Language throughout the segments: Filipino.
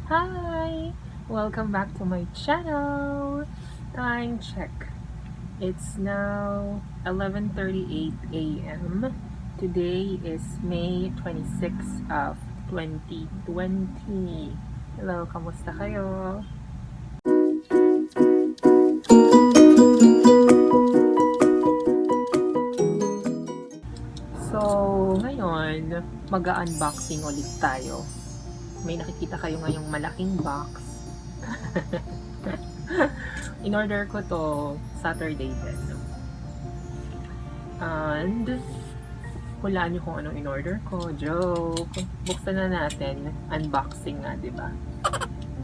Hi! Welcome back to my channel! Time check. It's now 11:38 a.m. Today is May 26th of 2020. Hello, kamusta kayo? So, ngayon, mag-unboxing ulit tayo. May nakikita kayo ngayong malaking box. In-order ko to Saturday din. And hulaan nyo kung anong in-order ko. Joke! Buksan na natin. Unboxing nga, diba?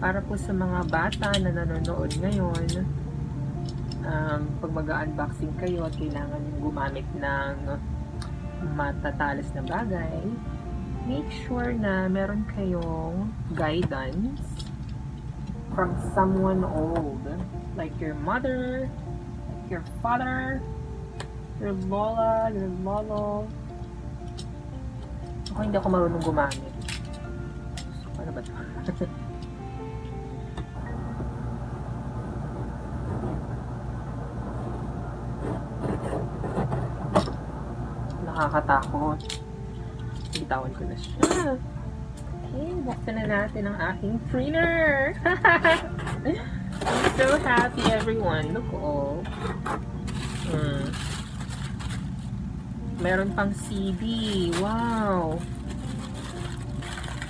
Para po sa mga bata na nanonood ngayon, pag mag-unboxing kayo at kailangan yung gumamit ng matatalas na bagay, make sure na meron kayong guidance from someone old, like your mother, like your father, your lola, your lolo. Ako hindi ako marunong gumamit. So, ano ba ito? Nakakatakot. Bitawan ko na siya. Okay, buksan na natin ang aking printer. I'm so happy, everyone. Look, oh. Meron pang CD. Wow.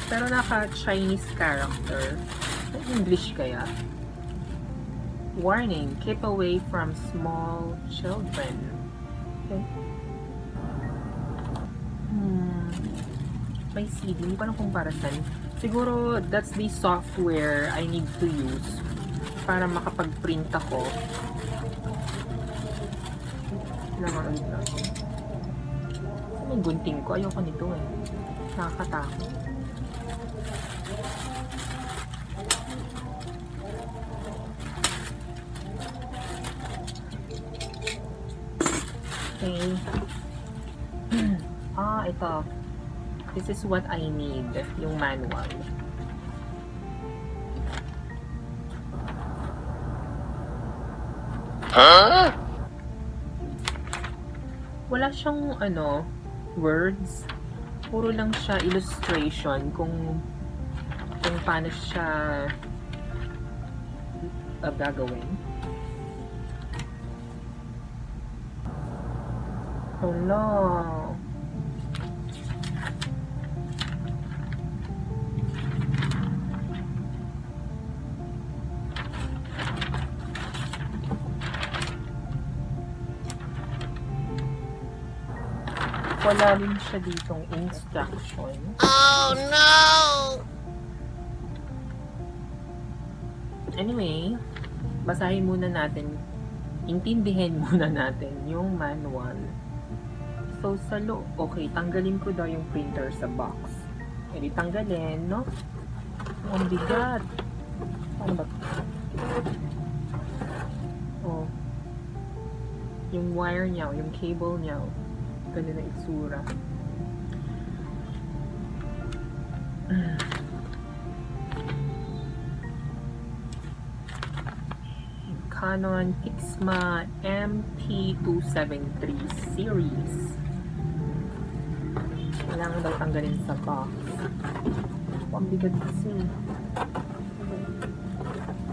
Pero naka-Chinese character. English kaya? Warning, keep away from small children. Okay. May CD, hindi pa lang kung para saan. Siguro, that's the software I need to use para makapag-print ako. Kailangan ulit lang. May gunting ko. Ayoko nito eh. Nakakatakot. Okay. Ito. This is what I need, yung manual. Huh? Wala siyang words. Puro lang siya illustration kung paano siya gagawin. Hello. Wala rin siya ditong instruction. Oh no! Anyway, basahin muna natin, intindihin muna natin yung manual. So, sa loob, okay, tanggalin ko daw yung printer sa box. E di tanggalin, no? Ang bigat. Ano ba? Oh. Yung wire niya, yung cable niya, ganun na itsura. Canon Pixma MP237 series. Kailangan daw tanggalin sa box. Ang bigat kasi.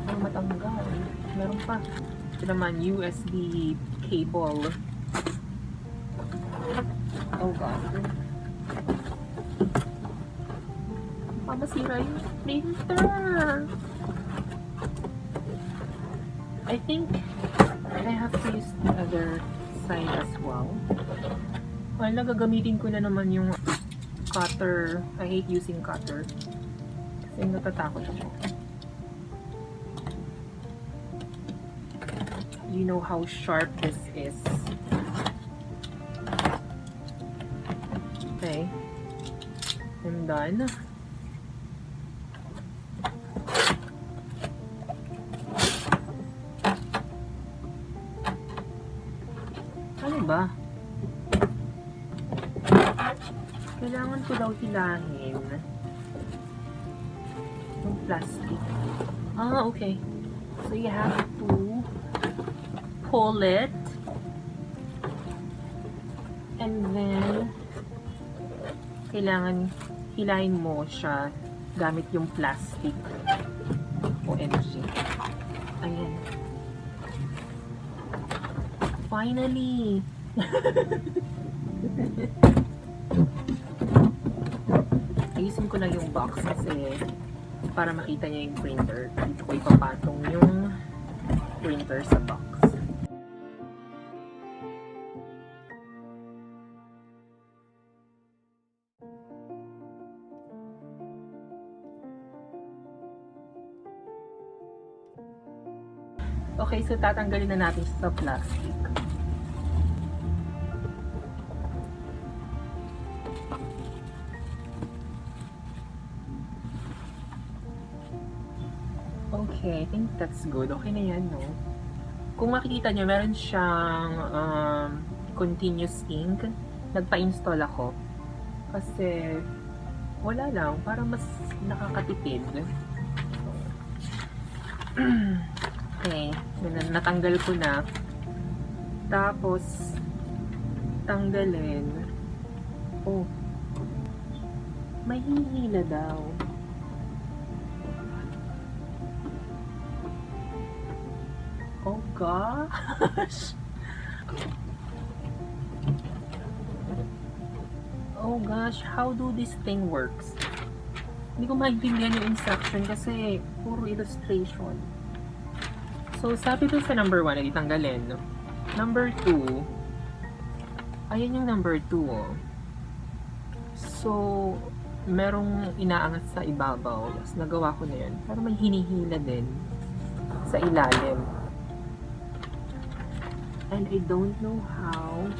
Ang matanggal. Meron pa. Ito naman, USB cable. Oh God. Masira yung printer. I think I have to use the other side as well. Wala, gagamitin ko na naman yung cutter. I hate using cutter. Kasi natatakot ako. You know how sharp this is. Okay. I'm done. Ano ba? Kailangan ko daw hilahin yung plastic. Ah, okay. So you have to pull it. And then, kailangan hilahin mo siya gamit yung plastic. OMG. Ayan. Finally! Ayusin ko na yung box kasi para makita niya yung printer. Dito ko ipapatong yung printer sa box. Okay, so tatanggalin na natin sa plastic. Okay, I think that's good. Okay na yan, no? Kung makikita nyo, meron siyang continuous ink. Nagpa-install ako. Kasi, wala lang. Para mas nakakatipid. Okay, natanggal ko na. Tapos, tanggalin. Oh, may hihila daw. Oh gosh! Oh gosh, how do this thing works? Hindi ko maintindihan yung instruction kasi puro illustration. So, sabi ko sa number 1, itanggalin. Number 2, ayan yung number 2. Oh. So, merong inaangat sa ibabaw. Tapos, nagawa ko na yun. Pero may hinihila din sa ilalim. And I don't know how.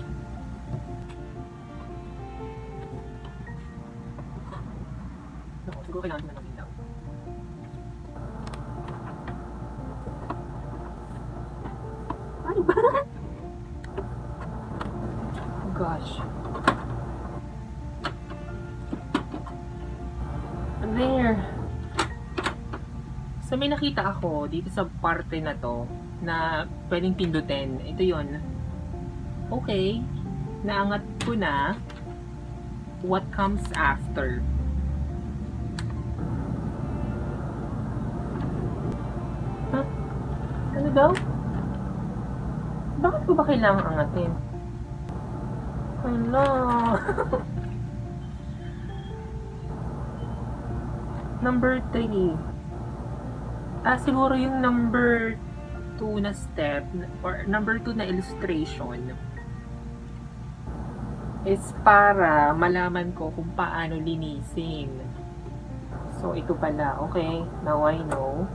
No, siguro kailangan na mag-ilaw. Ano ba? Oh gosh. There. So may nakita ako dito sa parte na to na pwedeng pindutin. Ito yun. Okay. Naangat ko na. What comes after? Huh? Ano daw? Bakit ko ba kailangang angatin? Hala. Number 3. Siguro yung number 2 na step or number 2 na illustration is para malaman ko kung paano linisin. So, ito pala. Okay, now I know.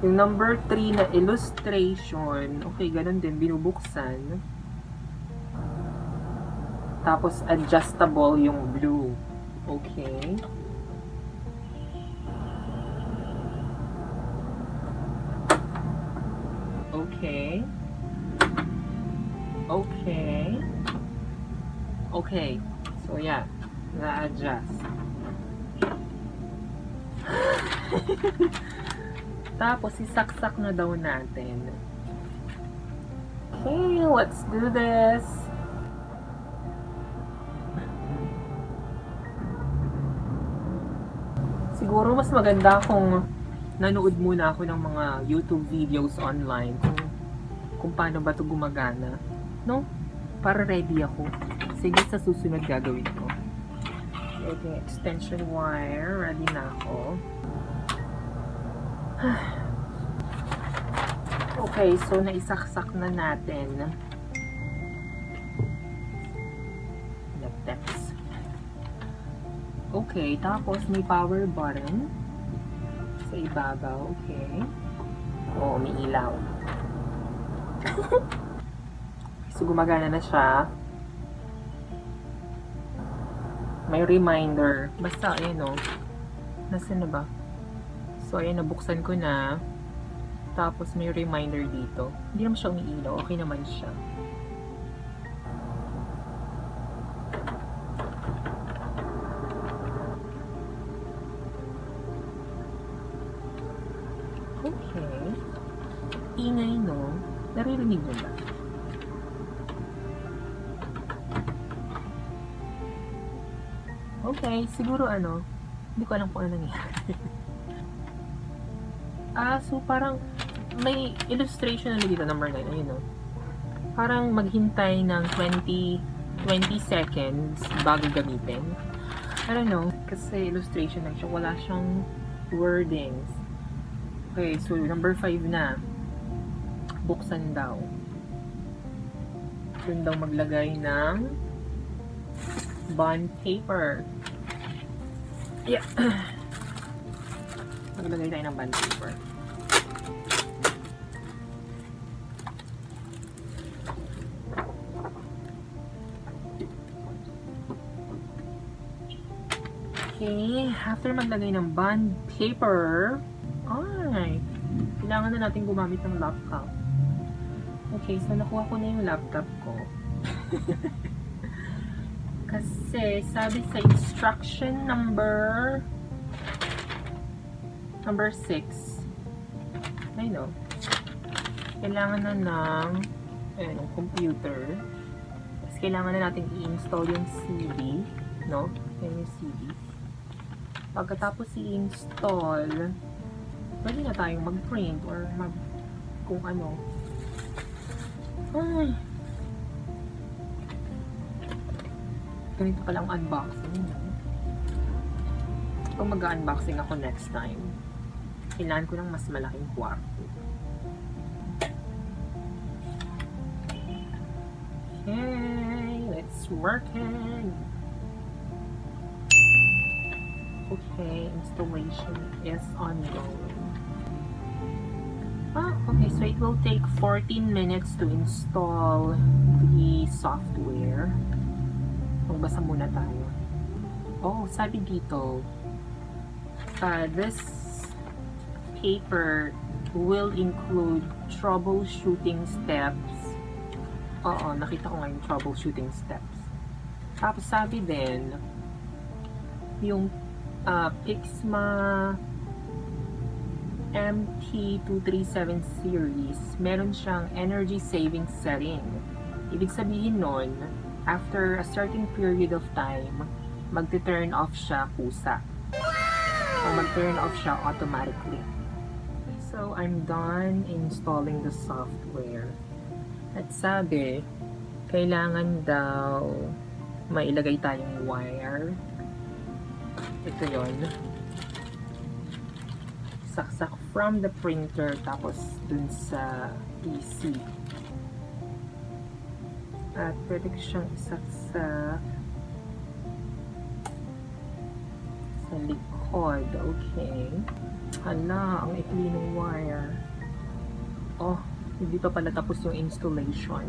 Yung number 3 na illustration, okay, ganun din, binubuksan. Tapos, adjustable yung blue. Okay. Okay. Okay. Okay. So, yeah. Na-adjust. Tapos, isaksak na daw natin. Okay, let's do this. Siguro mas maganda kung nanood muna ako ng mga YouTube videos online kung paano ba ito gumagana. No? Para ready ako. Sige, sa susunod gagawin ko. Okay, extension wire. Ready na ako. Okay, so naisaksak na natin. Text. Okay, tapos may power button sa ibabaw. Okay. Oh, may ilaw. So, gumagana na siya. May reminder. Basta, ayan o. Nasaan na ba? So, ayan, nabuksan ko na. Tapos, may reminder dito. Hindi naman siya umiilaw. Okay naman siya. ingay, no? Naririnig mo ba? Okay, siguro ano, hindi ko alam kung ano nangyari. So parang may illustration na dito, number 9, ayun, no? Parang maghintay ng 20 seconds bago gamitin. I don't know, kasi illustration lang siya, wala siyang wordings. Okay, so number 5 na. Buksan daw. Doon daw maglagay ng bond paper. Yeah. Maglagay tayo ng bond paper. Okay, after maglagay ng bond paper, ay, kailangan na natin gumamit ng laptop. Okay, so nakuha ko na yung laptop ko. Kasi sabi sa instruction number 6, I know, kailangan na ng computer. Tapos kailangan na natin i-install yung CD, no? Yan yung CD. Pagkatapos i-install, pwede na tayong mag-print or kung ano. Ay, ganito palang unboxing. Kung mag-unboxing ako next time, kailangan ko ng mas malaking kwarto. Okay, let's work it. Okay, installation is ongoing. Okay, so it will take 14 minutes to install the software. Magbasa muna tayo. Oh, sabi dito, this paper will include troubleshooting steps. Oo, nakita ko nga yung troubleshooting steps. Tapos sabi din, yung Pixma MP237 series, meron siyang energy saving setting. Ibig sabihin nun, after a certain period of time, magte-turn off siya kusa. O mag-turn off siya automatically. So, I'm done installing the software. At sabi, kailangan daw mailagay tayong wire. Ito yon, saksak from the printer tapos dun sa PC. At pwede ko siyang isaksak sa likod. Okay. Hala, ang ikli ng wire. Oh, hindi pa pala tapos yung installation.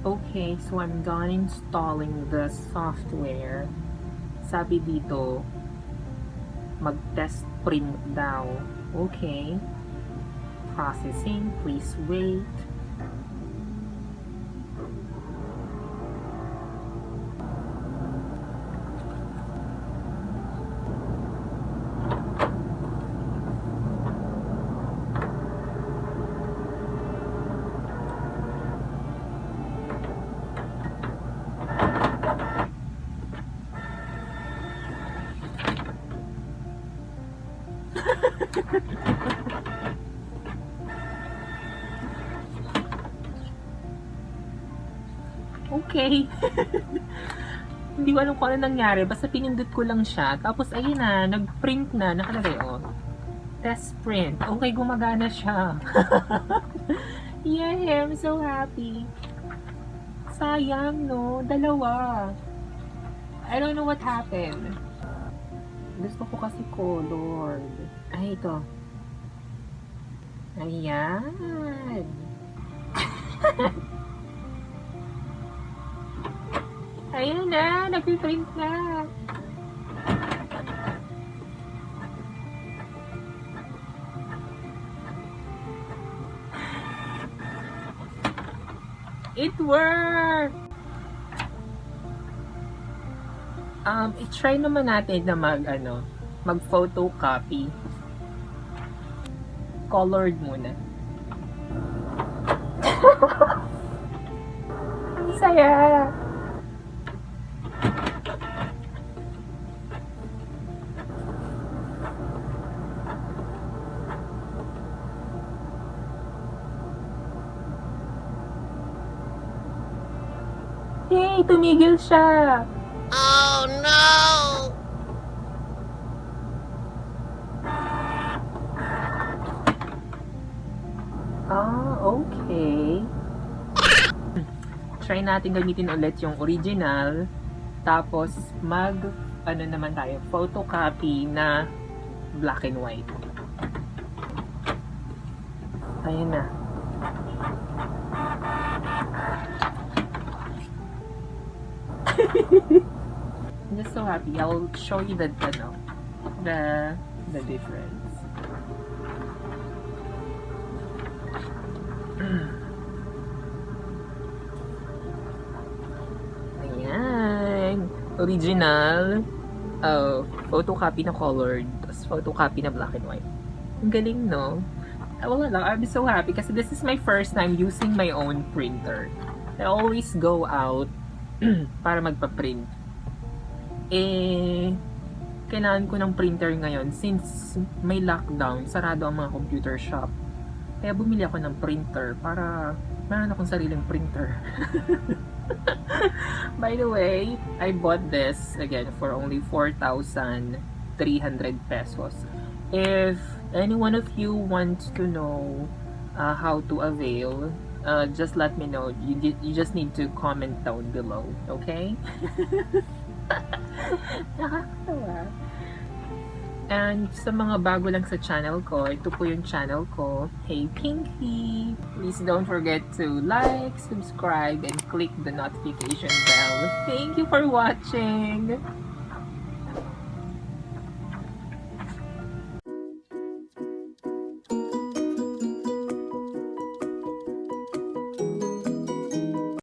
Okay, so I'm done installing the software. Sabi dito, mag-test print daw. Okay. Processing, please wait. Okay. Hindi ko alam kung ano nangyari. Basta pinindot ko lang siya. Tapos ayun na, nag-print na. Nakalagay, oh. Test print. Okay, gumagana siya. Yay! I'm so happy. Sayang, no? Dalawa. I don't know what happened. Gusto ko kasi colored. Ay, ito. Ayan. Ayan na, nag-print na. It worked! I-try naman natin na mag-photocopy. colored muna. Ang saya! Yay! Tumigil siya! Oh no! Okay. Try natin gamitin ulit yung original. Tapos, ano naman tayo, photocopy na black and white. Ayan na. I'm just so happy. I'll show you the difference. Ayan. Original. Photocopy na colored. Tapos photocopy na black and white. Ang galing, no? Wala lang. I'm so happy kasi this is my first time using my own printer. I always go out para magpa-print. Kailangan ko ng printer ngayon since may lockdown, sarado ang mga computer shop. Kaya bumili ako ng printer para meron akong sariling printer. By the way, I bought this again for only 4,300 pesos. If any one of you wants to know how to avail, just let me know. You just need to comment down below, okay? Nakakatawa. And sa mga bago lang sa channel ko, ito po yung channel ko, Hey Pinky! Please don't forget to like, subscribe, and click the notification bell. Thank you for watching!